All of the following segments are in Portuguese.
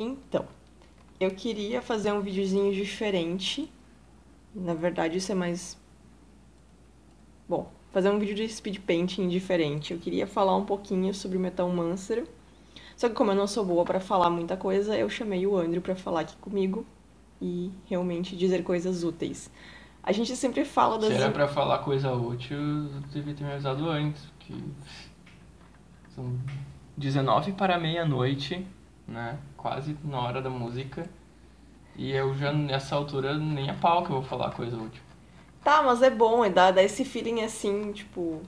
Então, eu queria fazer um videozinho diferente. Na verdade, isso é mais. Bom, fazer um vídeo de speed painting diferente. Eu queria falar um pouquinho sobre o Metal Mancer. Só que como eu não sou boa pra falar muita coisa, eu chamei o Andrew pra falar aqui comigo e realmente dizer coisas úteis. A gente sempre fala Se das. era pra falar coisa útil, eu devia ter me avisado antes, porque são 19 para meia-noite, né? Quase na hora da música. E eu já, nessa altura, nem a pau que eu vou falar coisa útil. Tá, mas é bom, dá esse feeling assim, tipo,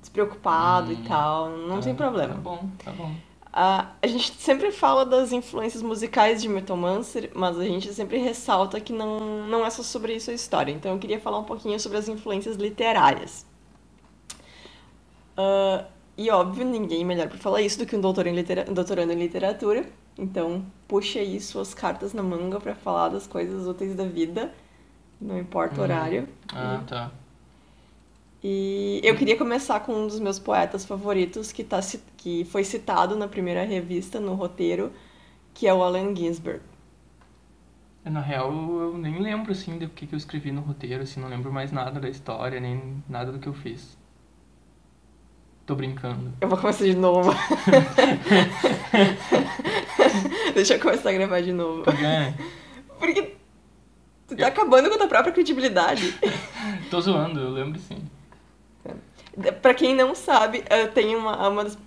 despreocupado e Hum, tal, não tem tá problema. bom, tá bom. A gente sempre fala das influências musicais de Metal Mancer, mas a gente sempre ressalta que não é só sobre isso a história. Então eu queria falar um pouquinho sobre as influências literárias. E óbvio, ninguém melhor para falar isso do que um doutorando em literatura. Então puxe aí suas cartas na manga para falar das coisas úteis da vida, não importa o horário. E Tá. E eu queria começar com um dos meus poetas favoritos, que foi citado na primeira revista, no roteiro, que é o Allen Ginsberg. Na real, eu nem lembro, assim, do que eu escrevi no roteiro, assim, não lembro mais nada da história, nem nada do que eu fiz. Tô brincando. Eu vou começar de novo. Deixa eu começar a gravar de novo. Por quê? Porque tu tá Eu... acabando com a tua própria credibilidade. Tô zoando, eu lembro sim. Pra quem não sabe, tem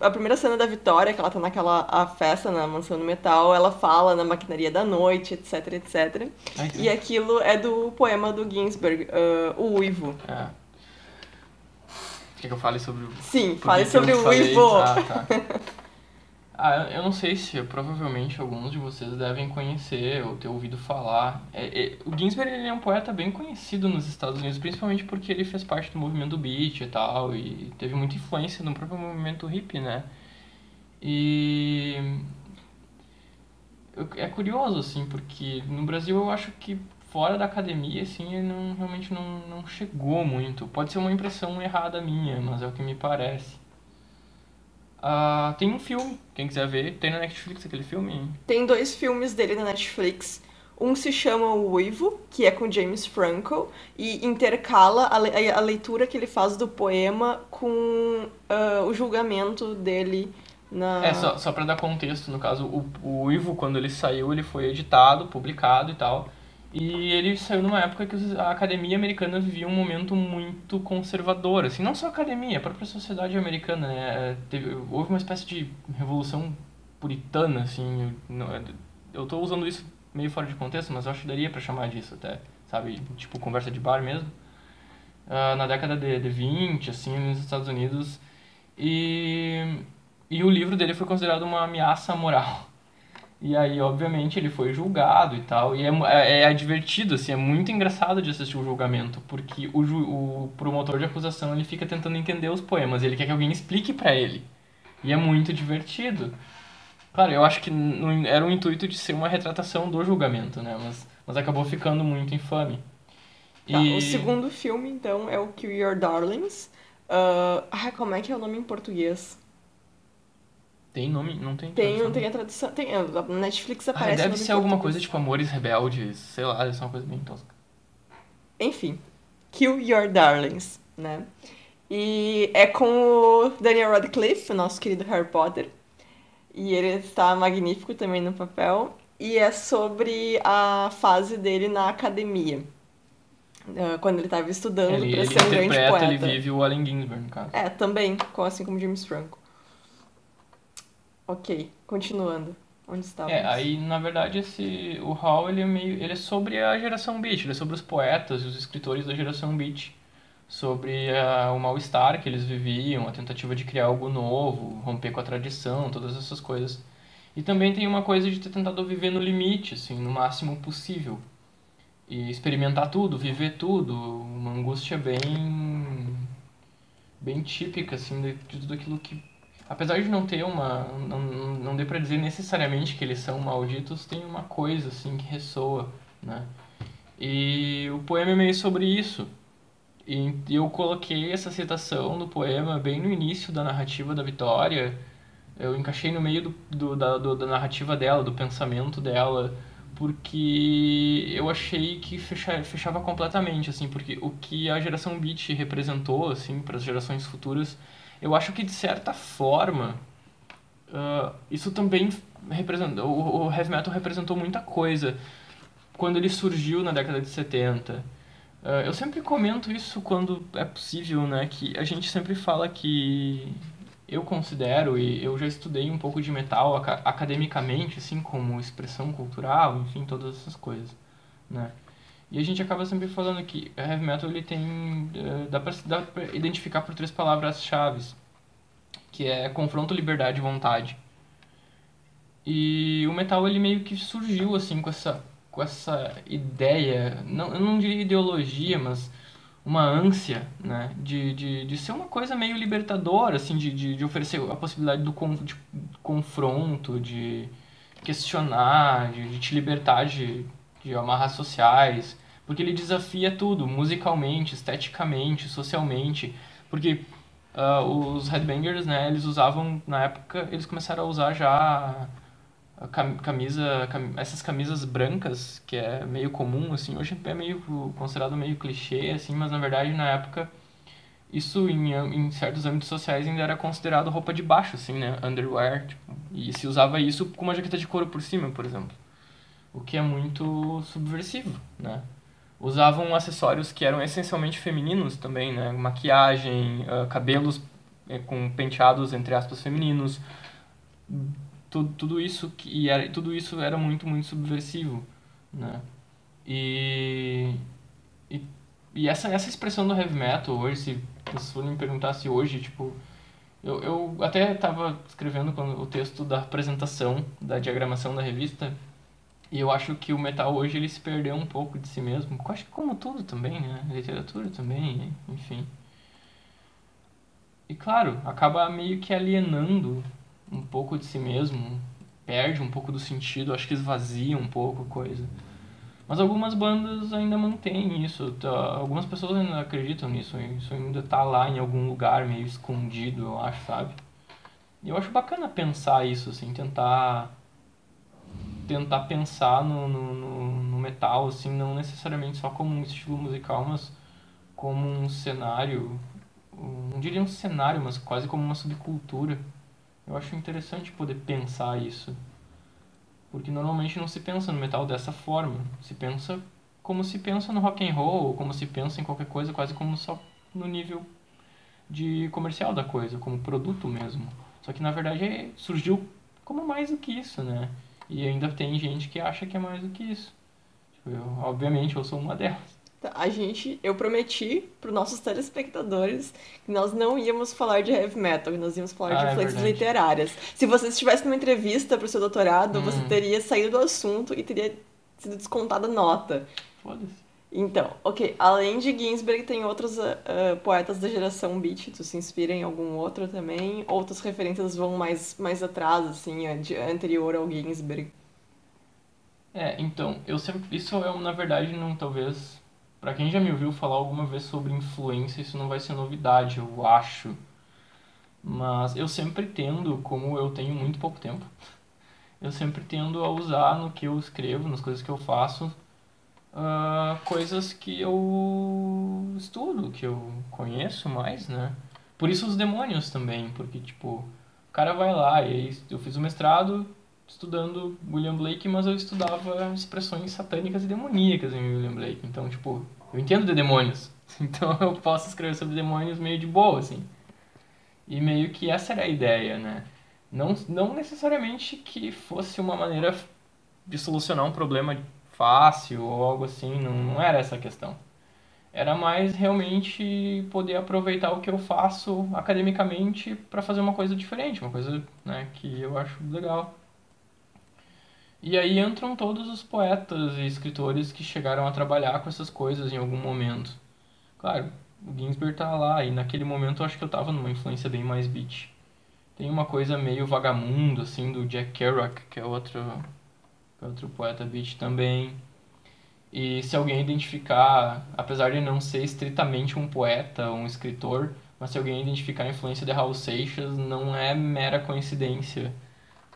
a primeira cena da Vitória, que ela tá naquela a festa na Mansão do Metal, ela fala na maquinaria da noite, etc, etc. Ai, E sim. aquilo é do poema do Ginsberg, O Uivo. É. Quer que eu fale sobre Sim, por fale que eu sobre o falei? Uivo. Ah, tá. Ah, eu não sei se provavelmente alguns de vocês devem conhecer ou ter ouvido falar. O Ginsberg ele é um poeta bem conhecido nos Estados Unidos, principalmente porque ele fez parte do movimento beat e tal, e teve muita influência no próprio movimento hippie, né? E é curioso, assim, porque no Brasil eu acho que fora da academia, assim, ele realmente não chegou muito. Pode ser uma impressão errada minha, mas é o que me parece. Ah, tem um filme, quem quiser ver, tem na Netflix aquele filme. Tem dois filmes dele na Netflix. Um se chama O Uivo, que é com James Franco, e intercala a leitura que ele faz do poema com o julgamento dele É, na. só pra dar contexto, no caso, o Ivo, quando ele saiu, ele foi editado, publicado e tal. E ele saiu numa época que a academia americana vivia um momento muito conservador, assim, não só a academia, a própria sociedade americana, né? Houve uma espécie de revolução puritana, assim. Eu tô usando isso meio fora de contexto, mas eu acho que daria pra chamar disso até, sabe? Tipo, conversa de bar mesmo. Na década de 20, assim, nos Estados Unidos. E, e o livro dele foi considerado uma ameaça moral. E aí, obviamente, ele foi julgado e tal. E é divertido, assim, é muito engraçado de assistir o julgamento, porque o promotor de acusação ele fica tentando entender os poemas, ele quer que alguém explique pra ele. E é muito divertido. Claro, eu acho que era o intuito de ser uma retratação do julgamento, né? Mas acabou ficando muito infame. Tá, o E segundo filme, então, é o Kill Your Darlings. Como é que é o nome em português? tem nome? Não tem Tem, não tradução? tem a tradução. Tem, na Netflix Ah, aparece o deve nome em ser alguma coisa português. tipo Amores Rebeldes, sei lá, deve ser uma coisa bem tosca. Enfim, Kill Your Darlings, né? E é com o Daniel Radcliffe, o nosso querido Harry Potter. E ele está magnífico também no papel. E é sobre a fase dele na academia, quando ele estava É, estudando para ele ser um grande interpreta, ele poeta. vive o Allen Ginsberg, no caso. É, também, assim como James Franco. Ok, continuando. Onde É, estávamos? aí na verdade o Hall ele é sobre a geração Beat, ele é sobre os poetas e os escritores da geração Beat, sobre o mal-estar que eles viviam, a tentativa de criar algo novo, romper com a tradição, todas essas coisas. E também tem uma coisa de ter tentado viver no limite, assim, no máximo possível. E experimentar tudo, viver tudo, uma angústia bem típica, assim, de tudo aquilo que. Apesar de não ter uma. Não dê pra dizer necessariamente que eles são malditos, tem uma coisa, assim, que ressoa, né? E o poema é meio sobre isso. E eu coloquei essa citação do poema bem no início da narrativa da Vitória, Eu encaixei no meio da narrativa dela, do pensamento dela, porque eu achei que fechava completamente, assim, porque o que a geração Beat representou, assim, para as gerações futuras, eu acho que de certa forma isso também representa, o heavy metal representou muita coisa quando ele surgiu na década de 70. Eu sempre comento isso quando é possível, né? Que a gente sempre fala que eu considero, e eu já estudei um pouco de metal academicamente, assim, como expressão cultural, enfim, todas essas coisas, né? E a gente acaba sempre falando que heavy metal ele tem, dá pra identificar por três palavras-chave, que é confronto, liberdade e vontade. E o metal ele meio que surgiu assim com essa ideia, não, eu não diria ideologia, mas uma ânsia, né, de ser uma coisa meio libertadora, assim, de oferecer a possibilidade de confronto, de questionar, de te libertar de amarras sociais, porque ele desafia tudo, musicalmente, esteticamente, socialmente, porque os headbangers, né, eles usavam, na época, eles começaram a usar já essas camisas brancas, que é meio comum, assim, hoje é meio considerado meio clichê, assim, mas na verdade na época isso em certos âmbitos sociais ainda era considerado roupa de baixo, assim, né, underwear, tipo, e se usava isso com uma jaqueta de couro por cima, por exemplo, o que é muito subversivo, né. Usavam acessórios que eram essencialmente femininos também, né, maquiagem, cabelos com penteados entre aspas femininos, tudo isso era muito subversivo, né? E, e, e essa expressão do heavy metal hoje, se vocês forem me perguntar se hoje, tipo, eu até estava escrevendo o texto da apresentação, da diagramação da revista, e eu acho que o metal hoje ele se perdeu um pouco de si mesmo. Eu acho que como tudo também, né? Literatura também, enfim. E claro, acaba meio que alienando um pouco de si mesmo, perde um pouco do sentido, acho que esvazia um pouco a coisa. Mas algumas bandas ainda mantêm isso, algumas pessoas ainda acreditam nisso, isso ainda tá lá em algum lugar meio escondido, eu acho, sabe? E eu acho bacana pensar isso, assim, tentar pensar no metal, assim, não necessariamente só como um estilo musical, mas como um cenário, não diria um cenário, mas quase como uma subcultura. Eu acho interessante poder pensar isso, porque normalmente não se pensa no metal dessa forma. Se pensa como se pensa no rock and roll, ou como se pensa em qualquer coisa, quase como só no nível de comercial da coisa, como produto mesmo. Só que na verdade surgiu como mais do que isso, né? E ainda tem gente que acha que é mais do que isso. Tipo, obviamente eu sou uma delas. Tá, eu prometi para os nossos telespectadores que nós não íamos falar de heavy metal, que nós íamos falar de Ah, é influências verdade. literárias. Se você estivesse numa entrevista para o seu doutorado, você Hum, teria saído do assunto e teria sido descontada nota. foda-se. Então, ok, além de Ginsberg, tem outros poetas da geração Beat. Tu se inspira em algum outro também? Outras referências vão mais atrás, assim, anterior ao Ginsberg? Então, eu sempre. Isso é, na verdade, não talvez. Pra quem já me ouviu falar alguma vez sobre influência, isso não vai ser novidade, eu acho. Mas eu sempre tendo, como eu tenho muito pouco tempo, eu sempre tendo a usar no que eu escrevo, nas coisas que eu faço, coisas que eu estudo, que eu conheço mais, né? Por isso os demônios também, porque, tipo, o cara vai lá, e aí eu fiz o mestrado estudando William Blake, mas eu estudava expressões satânicas e demoníacas em William Blake. Então, tipo, eu entendo de demônios. Então eu posso escrever sobre demônios meio de boa, assim. E meio que essa era a ideia, né? Não necessariamente que fosse uma maneira de solucionar um problema fácil ou algo assim, não era essa a questão. Era mais realmente poder aproveitar o que eu faço academicamente para fazer uma coisa diferente, uma coisa, né, que eu acho legal. E aí entram todos os poetas e escritores que chegaram a trabalhar com essas coisas em algum momento. Claro, o Ginsberg tá lá e naquele momento eu acho que eu tava numa influência bem mais beat. Tem uma coisa meio vagamundo assim do Jack Kerouac, que é outro poeta beat também. E se alguém identificar, apesar de não ser estritamente um poeta ou um escritor, mas se alguém identificar a influência de Raul Seixas, não é mera coincidência.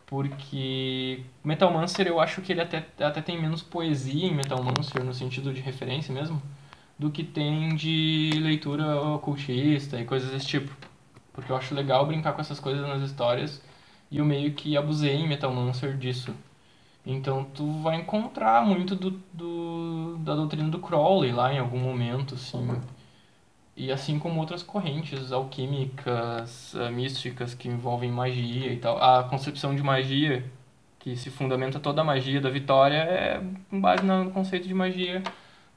Porque Metal Mancer eu acho que ele até tem menos poesia em Metal Mancer, no sentido de referência mesmo, do que tem de leitura ocultista e coisas desse tipo. Porque eu acho legal brincar com essas coisas nas histórias e eu meio que abusei em Metal Mancer disso. Então tu vai encontrar muito da doutrina do Crowley lá em algum momento, assim. E assim como outras correntes alquímicas, místicas que envolvem magia e tal. A concepção de magia, que se fundamenta toda a magia da Vitória, é com base no conceito de magia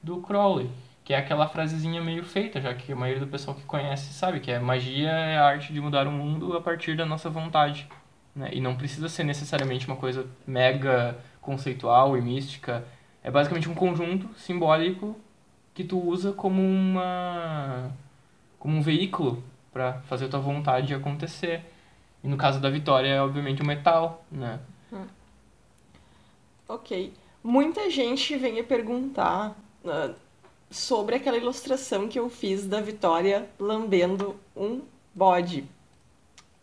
do Crowley. Que é aquela frasezinha meio feita, já que a maioria do pessoal que conhece sabe que é magia é a arte de mudar o mundo a partir da nossa vontade. Né? E não precisa ser necessariamente uma coisa mega conceitual e mística. É basicamente um conjunto simbólico que tu usa como um veículo para fazer a tua vontade acontecer. E no caso da Vitória é obviamente o metal, né? Ok. Muita gente vem me perguntar sobre aquela ilustração que eu fiz da Vitória lambendo um bode.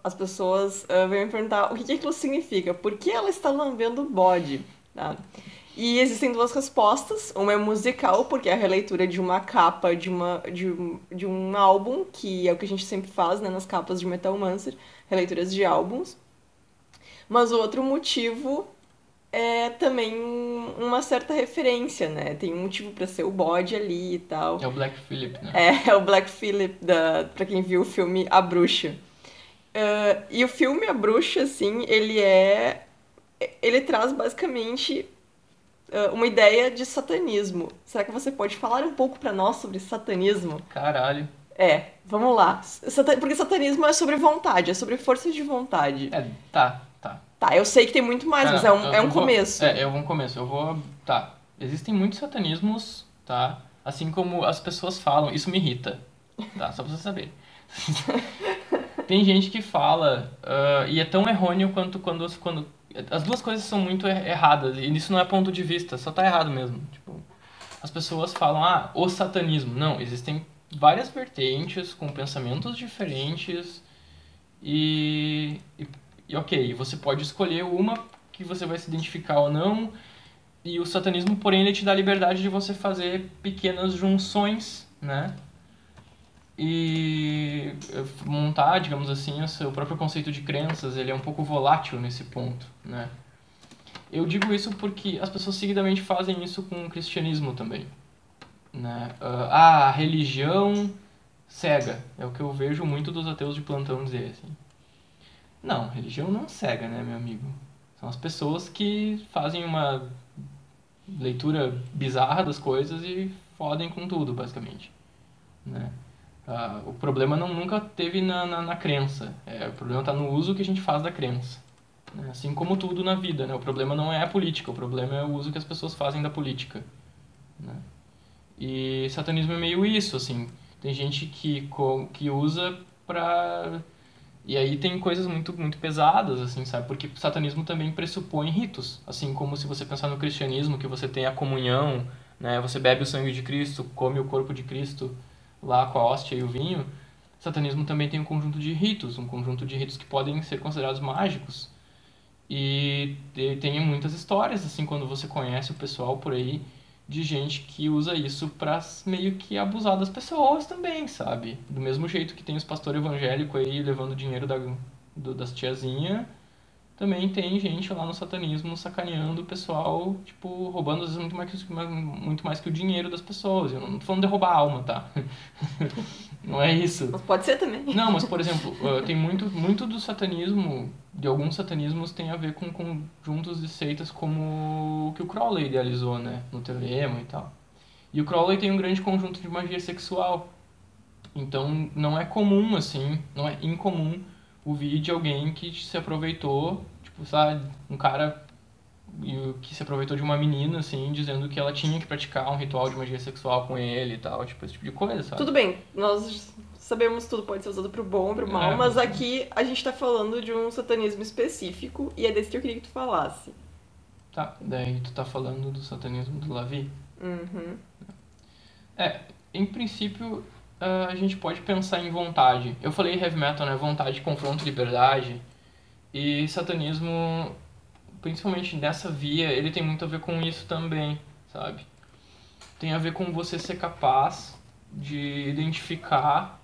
As pessoas vêm me perguntar o que aquilo significa, por que ela está lambendo o bode, tá? E existem duas respostas. Uma é musical, porque é a releitura de uma capa de um álbum, que é o que a gente sempre faz, né, nas capas de Metal Mancer, releituras de álbuns. Mas o outro motivo é também uma certa referência, né? Tem um motivo pra ser o bode ali e tal. É o Black Phillip, né? É o Black Phillip, pra quem viu o filme A Bruxa. E o filme A Bruxa, assim, ele traz basicamente uma ideia de satanismo. Será que você pode falar um pouco pra nós sobre satanismo? Caralho. Vamos lá. Porque satanismo é sobre vontade, é sobre força de vontade. É, tá, tá. Tá, eu sei que tem muito mais, mas Tá, não, é um eu vou. começo. É um começo. Eu vou. Tá. Existem muitos satanismos, tá? Assim como as pessoas falam, isso me irrita, tá? Só pra você saber. Tem gente que fala, e é tão errôneo quanto quando. As duas coisas são muito erradas, e isso não é ponto de vista, só tá errado mesmo. Tipo, as pessoas falam, o satanismo. Não, existem várias vertentes com pensamentos diferentes e, e ok, você pode escolher uma que você vai se identificar ou não. E o satanismo, porém, ele te dá a liberdade de você fazer pequenas junções, né? E montar, digamos assim, o seu próprio conceito de crenças, ele é um pouco volátil nesse ponto, né? Eu digo isso porque as pessoas seguidamente fazem isso com o cristianismo também, né? A religião cega, é o que eu vejo muito dos ateus de plantão dizer, assim. Não, religião não cega, né, meu amigo? São as pessoas que fazem uma leitura bizarra das coisas e fodem com tudo, basicamente, né? O problema nunca teve na crença. O problema está no uso que a gente faz da crença. Né? Assim como tudo na vida. Né? O problema não é a política, o problema é o uso que as pessoas fazem da política. Né? E satanismo é meio isso, assim. Tem gente que usa pra... E aí tem coisas muito pesadas, assim, sabe? Porque satanismo também pressupõe ritos. Assim como se você pensar no cristianismo, que você tem a comunhão, né? Você bebe o sangue de Cristo, come o corpo de Cristo lá com a hóstia e o vinho. Satanismo também tem um conjunto de ritos que podem ser considerados mágicos. E tem muitas histórias, assim, quando você conhece o pessoal por aí, de gente que usa isso pra meio que abusar das pessoas também, sabe? Do mesmo jeito que tem os pastores evangélicos aí levando dinheiro das tiazinhas, também tem gente lá no satanismo sacaneando o pessoal, tipo, roubando às vezes muito mais que o dinheiro das pessoas. Eu não tô falando de roubar a alma, tá? Não é isso. Mas pode ser também. Não, mas por exemplo, tem muito do satanismo, de alguns satanismos tem a ver com conjuntos de seitas como o que o Crowley idealizou, né, no Teorema e tal. E o Crowley tem um grande conjunto de magia sexual. Então não é comum assim, não é incomum ouvir de alguém que se aproveitou, tipo, sabe, um cara que se aproveitou de uma menina assim, dizendo que ela tinha que praticar um ritual de magia sexual com ele e tal, tipo, esse tipo de coisa, sabe? Tudo bem, nós sabemos que tudo pode ser usado pro bom ou pro mal, mas aqui a gente tá falando de um satanismo específico e é desse que eu queria que tu falasse. Tá, daí tu tá falando do satanismo do Lavi? Uhum. Em princípio, a gente pode pensar em vontade. Eu falei heavy metal, né? Vontade, confronto, liberdade. E satanismo, principalmente nessa via, ele tem muito a ver com isso também, sabe? Tem a ver com você ser capaz de identificar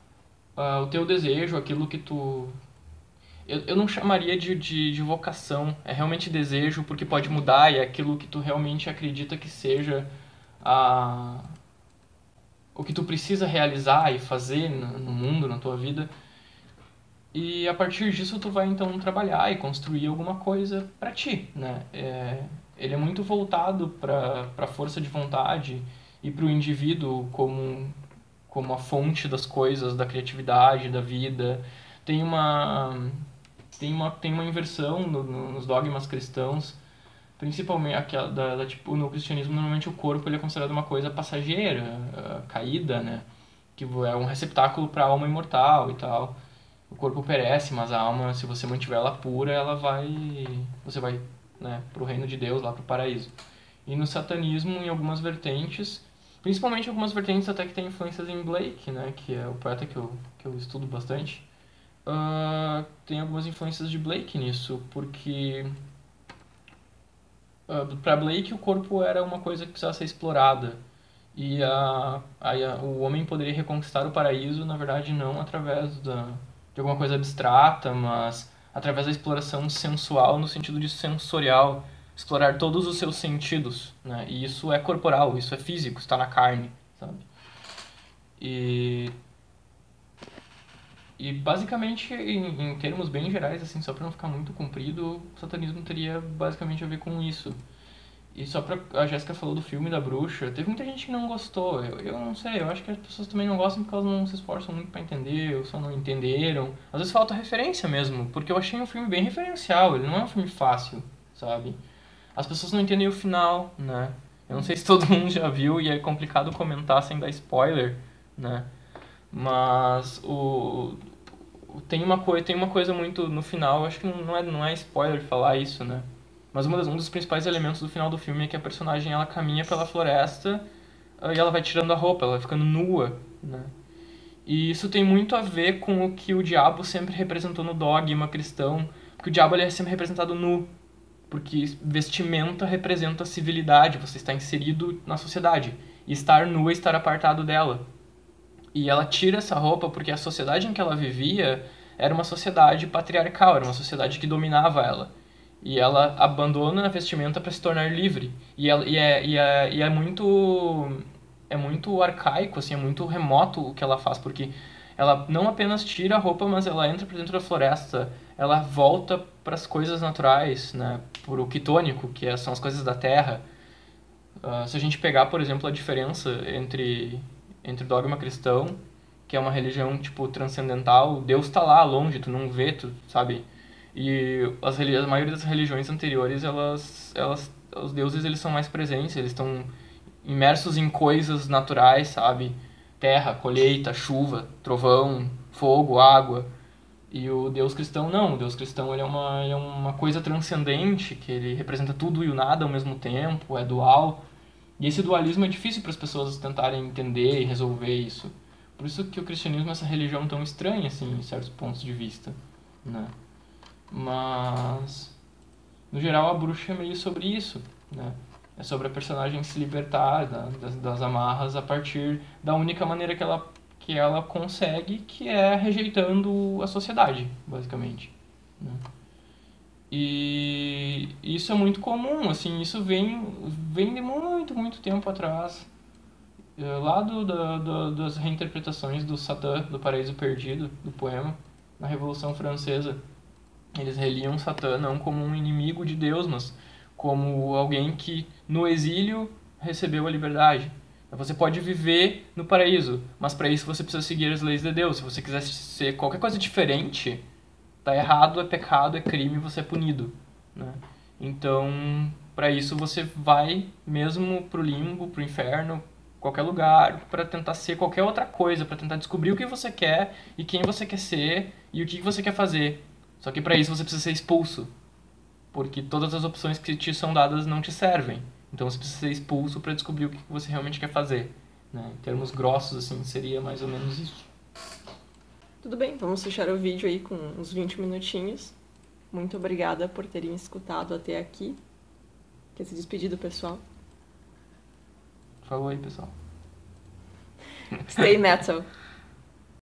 o teu desejo, aquilo que tu. Eu não chamaria de vocação, é realmente desejo, porque pode mudar e é aquilo que tu realmente acredita que seja a, o que tu precisa realizar e fazer no mundo, na tua vida. E a partir disso tu vai então trabalhar e construir alguma coisa para ti, né? Ele é muito voltado para a força de vontade e para o indivíduo como a fonte das coisas, da criatividade, da vida. Tem uma tem uma inversão nos dogmas cristãos, principalmente aquela tipo no cristianismo normalmente o corpo ele é considerado uma coisa passageira, caída, né? Que é um receptáculo para a alma imortal e tal. O corpo perece, mas a alma, se você mantiver ela pura, você vai, né, pro reino de Deus, lá pro paraíso. E no satanismo, em algumas vertentes, principalmente algumas vertentes até que tem influências em Blake, né, que é o poeta que eu estudo bastante, tem algumas influências de Blake nisso, porque para Blake o corpo era uma coisa que precisava ser explorada. E o homem poderia reconquistar o paraíso, na verdade, não através de alguma coisa abstrata, mas através da exploração sensual, no sentido de sensorial, explorar todos os seus sentidos, né? E isso é corporal, isso é físico, está na carne, sabe? E, e basicamente, em termos bem gerais, assim, só para não ficar muito comprido, o satanismo teria basicamente a ver com isso. E só pra. A Jéssica falou do filme da bruxa. Teve muita gente que não gostou. Eu não sei, eu acho que as pessoas também não gostam porque elas não se esforçam muito pra entender, ou só não entenderam. Às vezes falta referência mesmo, porque eu achei um filme bem referencial, ele não é um filme fácil, sabe? As pessoas não entendem o final, né? Eu não sei se todo mundo já viu e é complicado comentar sem dar spoiler, né? Mas tem uma coisa muito no final, acho que não é spoiler falar isso, né? Mas um dos principais elementos do final do filme é que a personagem ela caminha pela floresta e ela vai tirando a roupa, ela vai ficando nua, né? E isso tem muito a ver com o que o diabo sempre representou no dogma cristão, porque o diabo ele é sempre representado nu, porque vestimenta representa civilidade, você está inserido na sociedade. E estar nu é estar apartado dela. E ela tira essa roupa porque a sociedade em que ela vivia era uma sociedade patriarcal, era uma sociedade que dominava ela. E ela abandona a vestimenta para se tornar livre. E é muito arcaico, assim, é muito remoto o que ela faz, porque ela não apenas tira a roupa, mas ela entra para dentro da floresta, ela volta para as coisas naturais, né, para o quitônico, são as coisas da terra. Se a gente pegar, por exemplo, a diferença entre o dogma cristão, que é uma religião tipo transcendental, Deus está lá longe, tu não vê, tu sabe? E a maioria das religiões anteriores, os deuses eles são mais presentes, eles estão imersos em coisas naturais, sabe? Terra, colheita, chuva, trovão, fogo, água. E o Deus cristão não, o Deus cristão ele é uma coisa transcendente, que ele representa tudo e o nada ao mesmo tempo, é dual. E esse dualismo é difícil para as pessoas tentarem entender e resolver isso. Por isso que o cristianismo é essa religião tão estranha, assim, em certos pontos de vista, né? Mas, no geral, a bruxa é meio sobre isso, né? É sobre a personagem se libertar das amarras a partir da única maneira que ela consegue, que é rejeitando a sociedade, basicamente, né? E isso é muito comum, assim, isso vem de muito, muito tempo atrás. Lá das reinterpretações do Satã, do Paraíso Perdido, do poema, na Revolução Francesa. Eles reliam Satã não como um inimigo de Deus, mas como alguém que no exílio recebeu a liberdade. Você pode viver no paraíso, mas para isso você precisa seguir as leis de Deus. Se você quiser ser qualquer coisa diferente, tá errado, é pecado, é crime, você é punido, né? Então, para isso você vai mesmo pro limbo, pro inferno, qualquer lugar, para tentar ser qualquer outra coisa, para tentar descobrir o que você quer e quem você quer ser e o que você quer fazer. Só que para isso você precisa ser expulso, porque todas as opções que te são dadas não te servem. Então você precisa ser expulso para descobrir o que você realmente quer fazer. né? Em termos grossos, assim, seria mais ou menos isso. Tudo bem, vamos fechar o vídeo aí com uns 20 minutinhos. Muito obrigada por terem escutado até aqui. Quer se despedir do pessoal? Falou aí, pessoal. Stay metal!